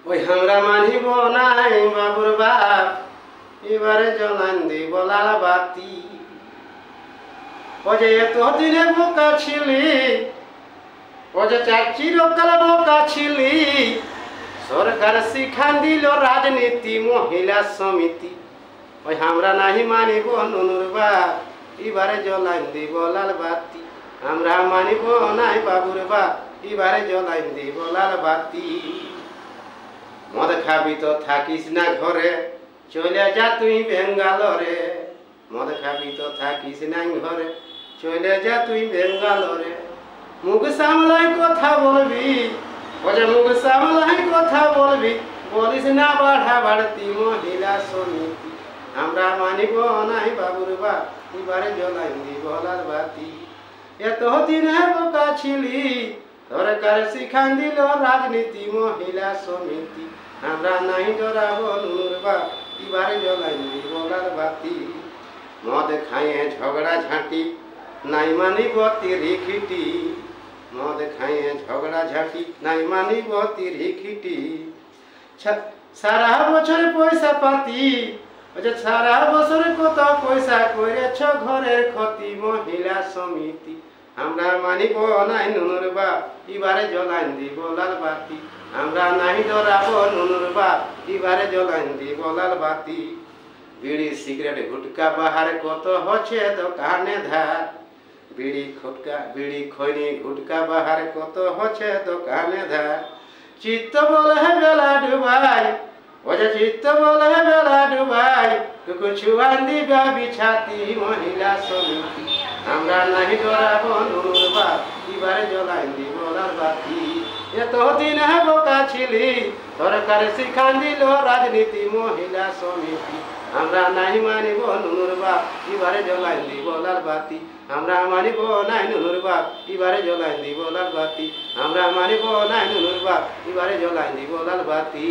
ওই আমরা মানিব নাই বাবুর বাপ, এবারে জ্বলান দিব লাল বাতি। ও যে এতদিনে বোকা ছিলি, ও যে চিরকাল বোকা ছিলি, সরকার শিখান দিল রাজনীতি মহিলা সমিতি। ওই আমরা নাহি মানিব নুনুর বাপ, এবারে জ্বলান দিব লাল বাতি। আমরা মানিব নাই বাবুর বাপ, এবারে জ্বলান দিব লাল বাতি। মদ খাবি তো থাকিস না ঘরে, চলে যা তুই বেঙ্গালোরে। মদ খাবি তো থাকিস না ঘরে, চলে যা তুই বেঙ্গালোরে। মুখ সামলাই কথা বলবি, ওরে মুখ সামলাই কথা বলবি, বলিস না বাড়া বাড়তি মহিলা সমিতি। আমরা মানিব নাই বাবুর বাপ, এবারে জ্বলাই দিব লাল বাতি। এতদিনে বোকা ছিলি, সরকার শিখান দিল রাজনীতি মহিলা সমিতি। আমরা নাই ডরাবো নুনুর বাপ, এবারে জ্বলাই দিব লাল বাতি। মদ খাইয়ে ঝগড়া ঝাঁটি, নাই মানিব তিরিখিটি। মদ খাইয়ে ঝগড়া ঝাঁটি, নাই মানিব তিরিখিটি। সারা বছর পয়সা পাতি, সারা বছর কত পয়সা করেছ ঘরের ক্ষতি মহিলা সমিতি। আমরা মানিব নাই নুনুর বাপ, এবারে জ্বলান দিব লাল বাতি। আমরা নাই ডরাবো নুনুর বাপ, এবারে জ্বলান দিব লাল বাতি। বিড়ি সিগারেট গুটকা বাহার কত হচ্ছে দোকানে ধার। বিড়ি খৈনি গুটকা বাহার কত হচ্ছে দোকানে ধার। চিত্ত বলে বেলা ডুবাই, ও যে চিত্ত বলে বেলা ডুবাই, টুকু ছুয়ান দিবা বিছাতি মহিলা সমিতি। আমরা নাহি ডরাবো নুনুর বাপ, এবারে জ্বলাই দিব লাল বাতি। এতদিন বোকা ছিলি, সরকার শিখান দিল রাজনীতি মহিলা সমিতি। আমরা নাহি মানিব নুনুর বাপ, এবারে জ্বলাই দিব লাল বাতি। আমরা মানিব নাই নুনুর বাপ, এবারে জ্বলাই দিব লাল বাতি। আমরা মানিব নাই নুনুর বাপ, এবারে জ্বলাই দিব লাল বাতি।